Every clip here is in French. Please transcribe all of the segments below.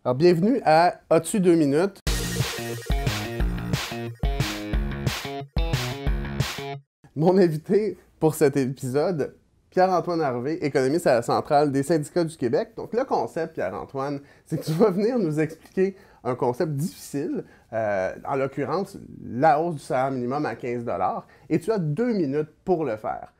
Alors, bienvenue à As-tu 2 minutes? Mon invité pour cet épisode, Pierre-Antoine Harvey, économiste à la Centrale des syndicats du Québec. Donc, le concept, Pierre-Antoine, c'est que tu vas venir nous expliquer un concept difficile, en l'occurrence, la hausse du salaire minimum à 15 $, et tu as 2 minutes pour le faire.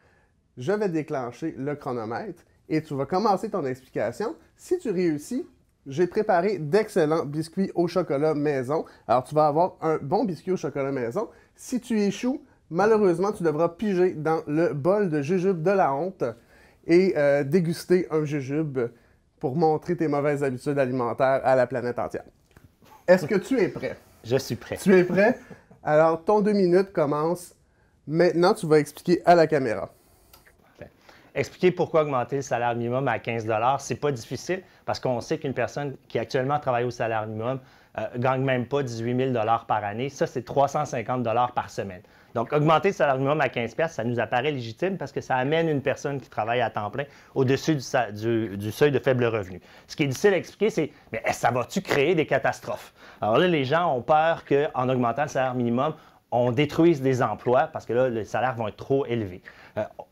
Je vais déclencher le chronomètre et tu vas commencer ton explication. Si tu réussis, j'ai préparé d'excellents biscuits au chocolat maison. Alors, tu vas avoir un bon biscuit au chocolat maison. Si tu échoues, malheureusement, tu devras piger dans le bol de jujube de la honte et déguster un jujube pour montrer tes mauvaises habitudes alimentaires à la planète entière. Est-ce que tu es prêt? Je suis prêt. Tu es prêt? Alors, ton 2 minutes commence. Maintenant, tu vas expliquer à la caméra. Expliquer pourquoi augmenter le salaire minimum à 15 $, c'est pas difficile parce qu'on sait qu'une personne qui actuellement travaille au salaire minimum gagne même pas 18 000 $ par année. Ça, c'est 350 $ par semaine. Donc, augmenter le salaire minimum à 15 $, ça nous apparaît légitime parce que ça amène une personne qui travaille à temps plein au-dessus du seuil de faible revenu. Ce qui est difficile à expliquer, c'est mais ça va-tu créer des catastrophes? Alors là, les gens ont peur qu'en augmentant le salaire minimum, on détruise des emplois parce que là, les salaires vont être trop élevés.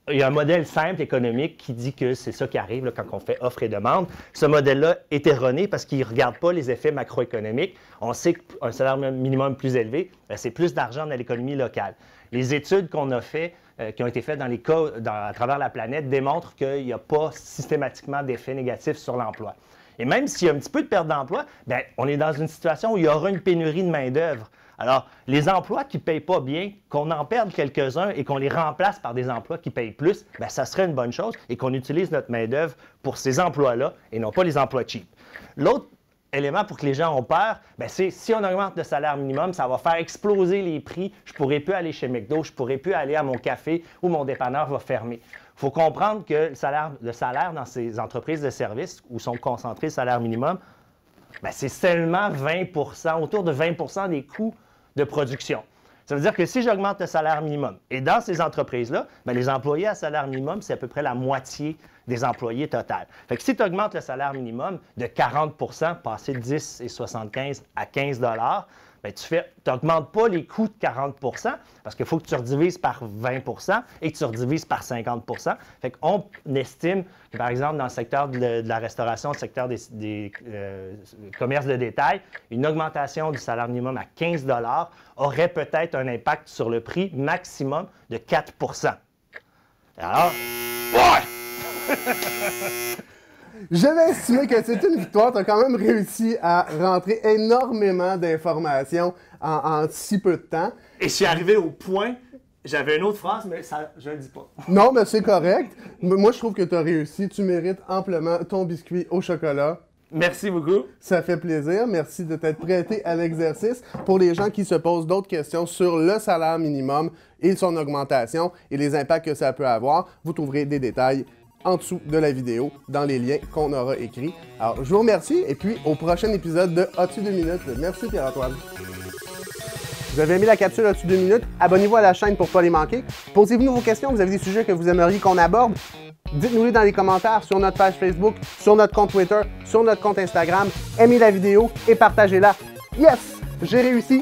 Il y a un modèle simple économique qui dit que c'est ça qui arrive là, quand on fait offre et demande. Ce modèle-là est erroné parce qu'il ne regarde pas les effets macroéconomiques. On sait qu'un salaire minimum plus élevé, c'est plus d'argent dans l'économie locale. Les études qu'on a faites, qui ont été faites dans les cas à travers la planète, démontrent qu'il n'y a pas systématiquement d'effets négatifs sur l'emploi. Et même s'il y a un petit peu de perte d'emploi, bien, on est dans une situation où il y aura une pénurie de main-d'œuvre. Alors, les emplois qui ne payent pas bien, qu'on en perde quelques-uns et qu'on les remplace par des emplois qui payent plus, bien, ça serait une bonne chose et qu'on utilise notre main-d'œuvre pour ces emplois-là et non pas les emplois cheap. L'autre élément pour que les gens ont peur, bien, c'est si on augmente le salaire minimum, ça va faire exploser les prix. Je ne pourrai plus aller chez McDo, je ne pourrai plus aller à mon café ou mon dépanneur va fermer. Il faut comprendre que le salaire dans ces entreprises de services où sont concentrés le salaire minimum, c'est seulement 20 %, autour de 20 % des coûts de production. Ça veut dire que si j'augmente le salaire minimum, et dans ces entreprises-là, les employés à salaire minimum, c'est à peu près la moitié des employés total. Fait que si tu augmentes le salaire minimum de 40 %, passer de 10,75 à 15 $, tu n'augmentes pas les coûts de 40 % parce qu'il faut que tu redivises par 20 % et que tu redivises par 50 %. Fait qu'on estime que, par exemple, dans le secteur de la restauration, le secteur des commerces de détail, une augmentation du salaire minimum à 15 $ aurait peut-être un impact sur le prix maximum de 4 %. Alors, ouais! J'avais estimé que c'est une victoire. Tu as quand même réussi à rentrer énormément d'informations en si peu de temps. Et je suis arrivé au point, j'avais une autre phrase, mais ça, je ne le dis pas. Non, mais c'est correct. Moi, je trouve que tu as réussi. Tu mérites amplement ton biscuit au chocolat. Merci beaucoup. Ça fait plaisir. Merci de t'être prêté à l'exercice. Pour les gens qui se posent d'autres questions sur le salaire minimum et son augmentation et les impacts que ça peut avoir, vous trouverez des détails en dessous de la vidéo, dans les liens qu'on aura écrits. Alors, je vous remercie et puis au prochain épisode de As-tu 2 minutes? Merci Pierre-Antoine. Vous avez aimé la capsule As-tu 2 minutes? Abonnez-vous à la chaîne pour ne pas les manquer. Posez-vous vos questions, vous avez des sujets que vous aimeriez qu'on aborde. Dites-nous-les dans les commentaires sur notre page Facebook, sur notre compte Twitter, sur notre compte Instagram. Aimez la vidéo et partagez-la. Yes! J'ai réussi!